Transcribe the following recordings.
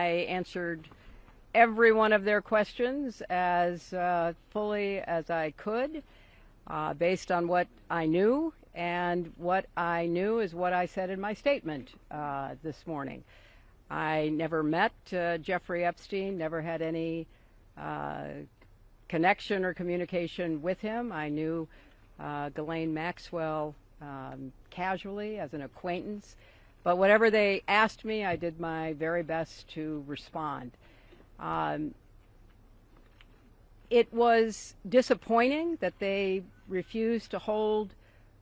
I answered every one of their questions as fully as I could, based on what I knew, and what I knew is what I said in my statement this morning. I never met Jeffrey Epstein, never had any connection or communication with him. I knew Ghislaine Maxwell casually as an acquaintance, but whatever they asked me, I did my very best to respond. It was disappointing that they refused to hold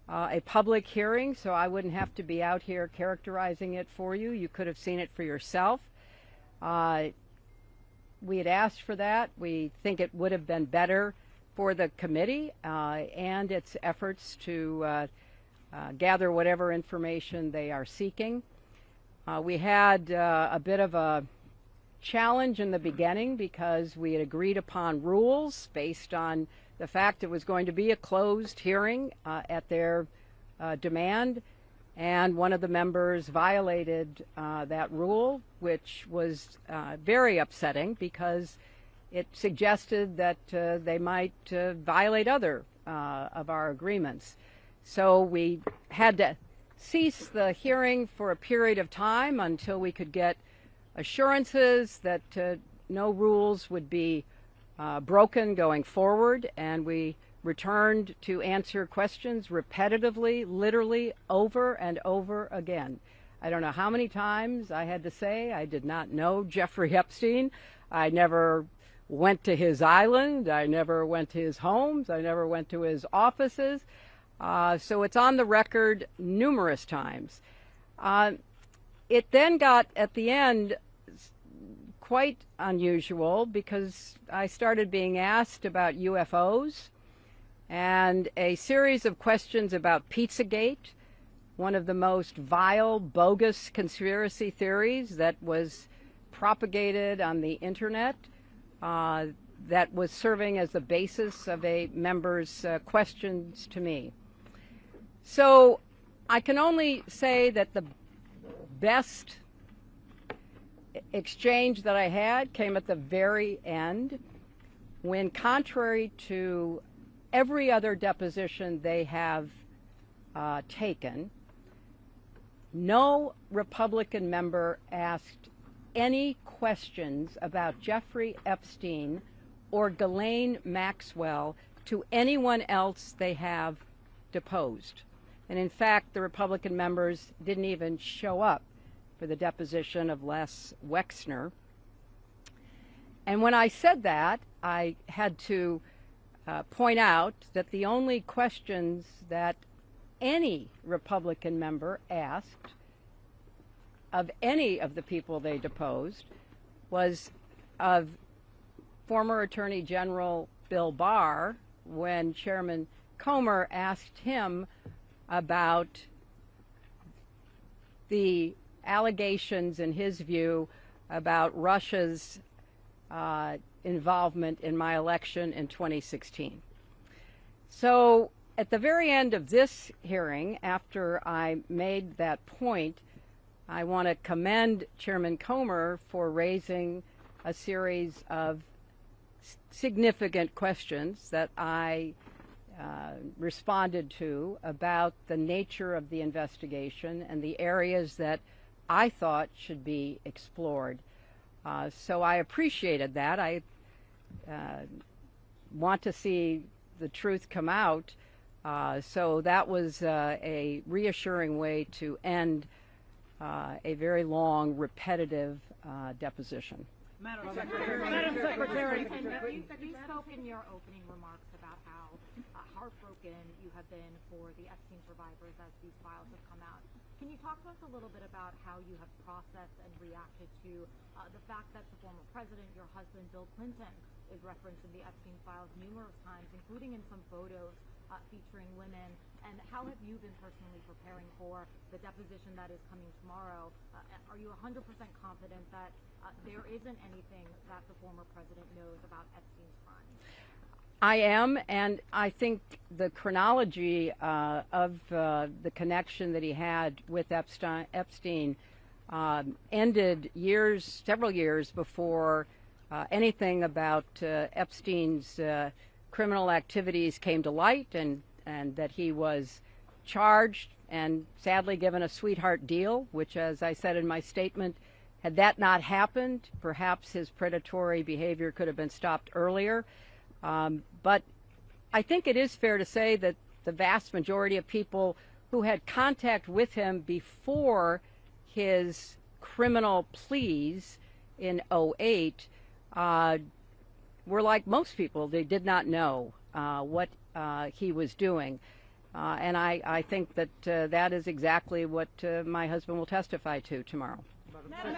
a public hearing, so I wouldn't have to be out here characterizing it for you. You could have seen it for yourself. We had asked for that. We think it would have been better for the committee and its efforts to gather whatever information they are seeking. We had a bit of a challenge in the beginning because we had agreed upon rules based on the fact it was going to be a closed hearing at their demand, and one of the members violated that rule, which was very upsetting because it suggested that they might violate other of our agreements. So we had to cease the hearing for a period of time until we could get assurances that no rules would be broken going forward, and we returned to answer questions repetitively, literally over and over again. I don't know how many times I had to say I did not know Jeffrey Epstein. I never went to his island. I never went to his homes. I never went to his offices. So it's on the record numerous times. It then got, at the end, quite unusual because I started being asked about UFOs and a series of questions about Pizzagate, one of the most vile, bogus conspiracy theories that was propagated on the internet, that was serving as the basis of a member's questions to me. So I can only say that the best exchange that I had came at the very end, when, contrary to every other deposition they have taken, no Republican member asked any questions about Jeffrey Epstein or Ghislaine Maxwell to anyone else they have deposed. And in fact, the Republican members didn't even show up for the deposition of Les Wexner. And when I said that, I had to point out that the only questions that any Republican member asked of any of the people they deposed was of former Attorney General Bill Barr, when Chairman Comer asked him about the allegations, in his view, about Russia's involvement in my election in 2016. So at the very end of this hearing, after I made that point, I want to commend Chairman Comer for raising a series of significant questions that I responded to about the nature of the investigation and the areas that I thought should be explored. So I appreciated that. I want to see the truth come out. So that was a reassuring way to end a very long, repetitive deposition. Madam Secretary. You spoke in your opening remarks about how heartbroken you have been for the Epstein survivors as these files have come out. Can you talk to us a little bit about how you have processed and reacted to the fact that the former president, your husband, Bill Clinton, is referenced in the Epstein files numerous times, including in some photos featuring women? And how have you been personally preparing for the deposition that is coming tomorrow? Are you 100% confident that there isn't anything that the former president knows about Epstein's crimes? I am, and I think the chronology of the connection that he had with Epstein ended several years before anything about Epstein's criminal activities came to light, and that he was charged and sadly given a sweetheart deal, which, as I said in my statement, had that not happened, perhaps his predatory behavior could have been stopped earlier. But I think it is fair to say that the vast majority of people who had contact with him before his criminal pleas in 2008 were like most people. They did not know what he was doing. And I think that that is exactly what my husband will testify to tomorrow. Madam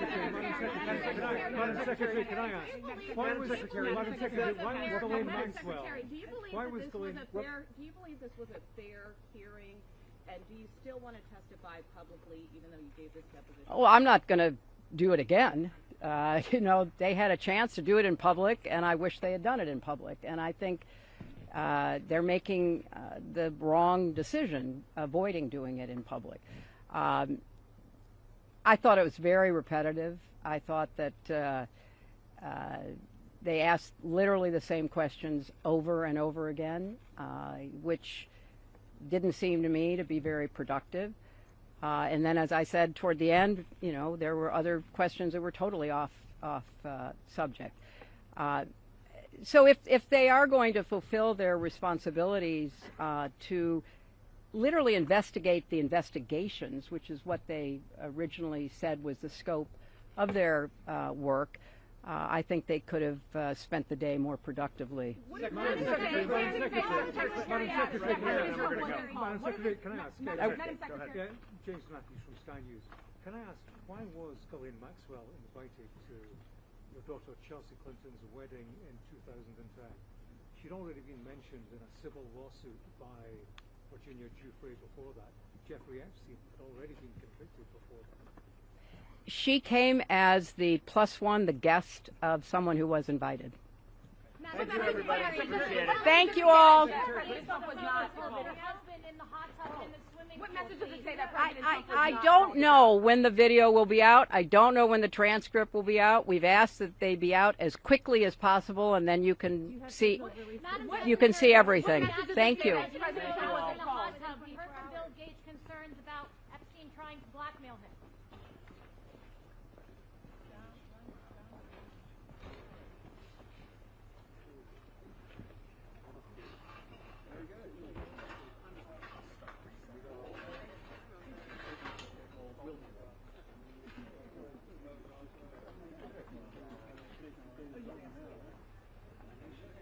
Secretary, can I ask? Why was Ghislaine Maxwell? Do you believe this was a fair hearing? And do you still want to testify publicly, even though you gave this deposition? Oh, I'm not going to do it again. They had a chance to do it in public, and I wish they had done it in public. And I think they're making the wrong decision, avoiding doing it in public. I thought it was very repetitive. I thought that they asked literally the same questions over and over again, which didn't seem to me to be very productive. And then, as I said, toward the end, there were other questions that were totally off subject. So if they are going to fulfill their responsibilities to literally investigate the investigations, which is what they originally said was the scope of their work, I think they could have spent the day more productively. Madam Secretary, can I ask? James Matthews from Sky News. Can I ask, why was Ghislaine Maxwell invited to your daughter Chelsea Clinton's wedding in 2010? She'd already been mentioned in a civil lawsuit by Virginia Giuffre before that. Jeffrey Epstein had already been convicted before that. She came as the +1, the guest of someone who was invited. Thank you, everybody. Thank you all. What message does it say that I don't know when the video will be out. I don't know when the transcript will be out. We've asked that they be out as quickly as possible, and then you can see everything. Thank you.